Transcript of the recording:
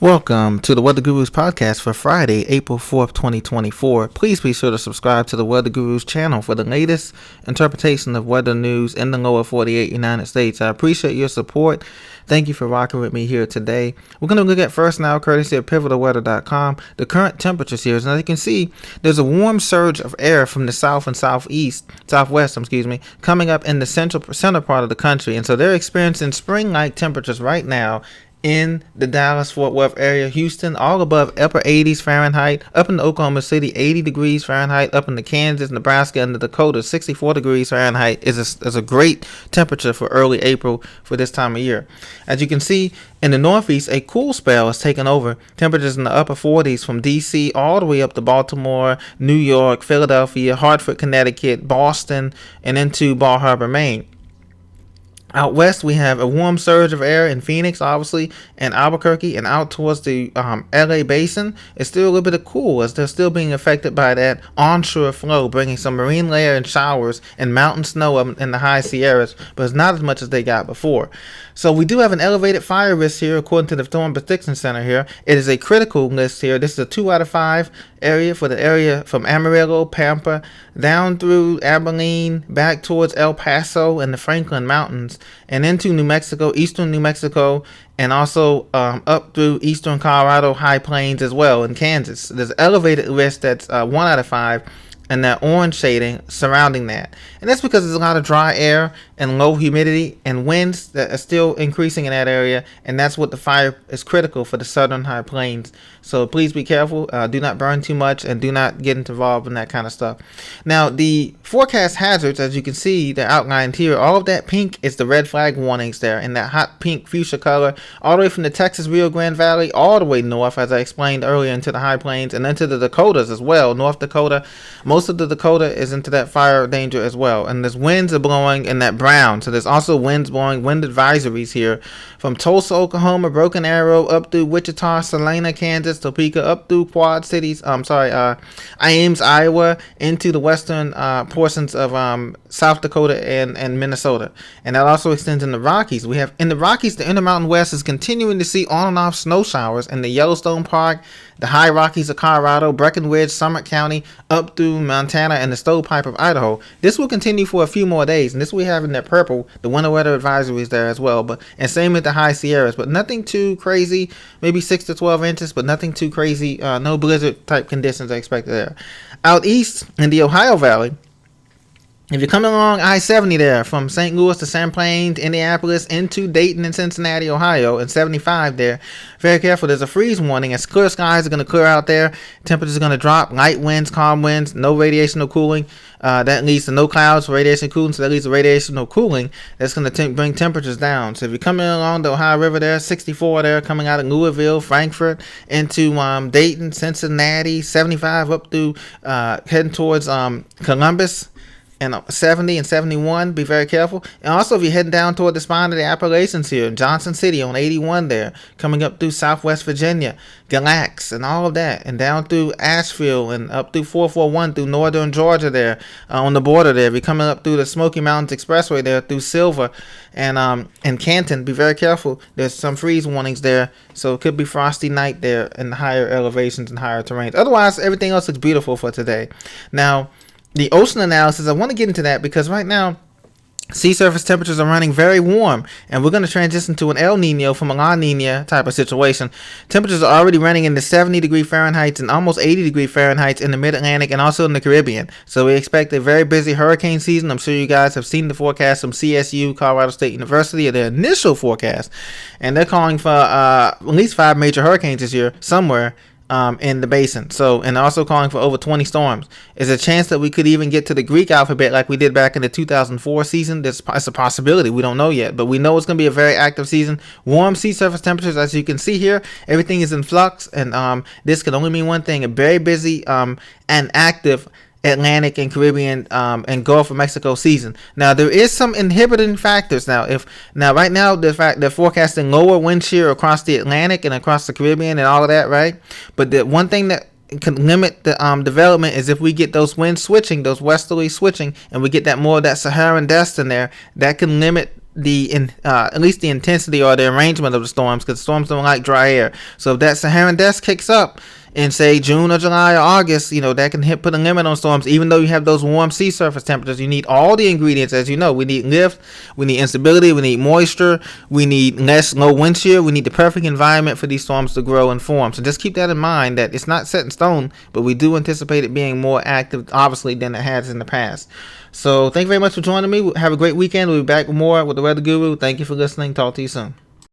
Welcome to the Weather Gurus podcast for Friday, April 4th, 2024. Please be sure to subscribe to the Weather Gurus channel for the latest interpretation of weather news in the lower 48 United States. I appreciate your support. Thank you for rocking with me here today. We're going to look at first now, courtesy of pivotalweather.com, the current temperatures here. As you can see, there's a warm surge of air from the south and southwest, coming up in the center part of the country. And so they're experiencing spring-like temperatures right now in the Dallas-Fort Worth area, Houston, all above upper 80s Fahrenheit, up in Oklahoma City, 80 degrees Fahrenheit, up into Kansas, Nebraska, and the Dakota, 64 degrees Fahrenheit is a great temperature for early April for this time of year. As you can see, in the Northeast, a cool spell has taken over. Temperatures in the upper 40s from D.C. all the way up to Baltimore, New York, Philadelphia, Hartford, Connecticut, Boston, and into Bar Harbor, Maine. Out west, we have a warm surge of air in Phoenix, obviously, and Albuquerque, and out towards the LA basin, it's still a little bit of cool as they're still being affected by that onshore flow, bringing some marine layer and showers and mountain snow up in the high Sierras, but it's not as much as they got before. So we do have an elevated fire risk here, according to the Storm Prediction Center here. It is a critical list here. This is a 2 out of 5 area for the area from Amarillo, Pampa, down through Abilene, back towards El Paso and the Franklin Mountains, and into New Mexico, eastern New Mexico, and also up through eastern Colorado high plains as well in Kansas. There's elevated risk that's 1 out of 5. And that orange shading surrounding that. And that's because there's a lot of dry air and low humidity and winds that are still increasing in that area. And that's what the fire is critical for the southern high plains. So please be careful. Do not burn too much and do not get involved in that kind of stuff. Now, the forecast hazards, as you can see, they're outlined here. All of that pink is the red flag warnings there in that hot pink fuchsia color, all the way from the Texas Rio Grande Valley, all the way north, as I explained earlier, into the high plains and into the Dakotas as well. North Dakota, most of the Dakota is into that fire danger as well. And there's winds are blowing in that brown. So there's also winds blowing, wind advisories here from Tulsa, Oklahoma, Broken Arrow, up through Wichita, Salina, Kansas, Topeka, up through Quad Cities, Ames, Iowa, into the western portions of South Dakota and Minnesota. And that also extends in the Rockies. We have in the Rockies, the Intermountain West is continuing to see on and off snow showers in the Yellowstone Park, the high Rockies of Colorado, Breckenridge, Summit County, up through Montana and the Stovepipe of Idaho. This will continue for a few more days, and this we have in that purple, the winter weather advisories there as well. But and same with the high Sierras, but nothing too crazy. Maybe 6 to 12 inches, but nothing too crazy. No blizzard type conditions are expected there. Out east in the Ohio Valley, if you're coming along I-70 there from St. Louis to Champlain to Indianapolis into Dayton and Cincinnati, Ohio, and 75 there, very careful. There's a freeze warning. As clear skies are going to clear out there, temperatures are going to drop, light winds, calm winds, no radiation or cooling. That leads to no clouds, radiation cooling, so that leads to radiation or cooling. That's going to bring temperatures down. So if you're coming along the Ohio River there, 64 there, coming out of Louisville, Frankfort, into Dayton, Cincinnati, 75 up through heading towards Columbus, and 70 and 71, be very careful. And also, if you're heading down toward the spine of the Appalachians here, Johnson City on 81 there, coming up through Southwest Virginia, Galax, and all of that, and down through Asheville and up through 441 through northern Georgia there, on the border there. If you're coming up through the Smoky Mountains Expressway there through Silver and Canton, be very careful. There's some freeze warnings there, so it could be frosty night there in the higher elevations and higher terrains. Otherwise, everything else looks beautiful for today. Now, the ocean analysis, I want to get into that because right now, sea surface temperatures are running very warm, and we're going to transition to an El Nino from a La Nina type of situation. Temperatures are already running in the 70-degree Fahrenheit and almost 80-degree Fahrenheit in the Mid-Atlantic and also in the Caribbean. So we expect a very busy hurricane season. I'm sure you guys have seen the forecast from CSU, Colorado State University, their initial forecast, and they're calling for at least 5 major hurricanes this year somewhere in the basin. So, and also calling for over 20 storms. Is a chance that we could even get to the Greek alphabet like we did back in the 2004 season. It's a possibility. We don't know yet, but we know it's going to be a very active season. Warm sea surface temperatures, as you can see here. Everything is in flux, and this can only mean one thing: a very busy and active Atlantic and Caribbean and Gulf of Mexico season. Now there is some inhibiting factors. Right now they're forecasting lower wind shear across the Atlantic and across the Caribbean and all of that, right? But the one thing that can limit the development is if we get those winds switching, those westerly switching, and we get that more of that Saharan dust in there, that can limit at least the intensity or the arrangement of the storms, because storms don't like dry air. So if that Saharan dust kicks up in, say, June or July or August, that can put a limit on storms. Even though you have those warm sea surface temperatures, you need all the ingredients. As you know, we need lift, we need instability, we need moisture, we need less low wind shear, we need the perfect environment for these storms to grow and form. So just keep that in mind, that it's not set in stone, but we do anticipate it being more active, obviously, than it has in the past. So thank you very much for joining me. Have a great weekend. We'll be back with more with the Weather Guru. Thank you for listening. Talk to you soon.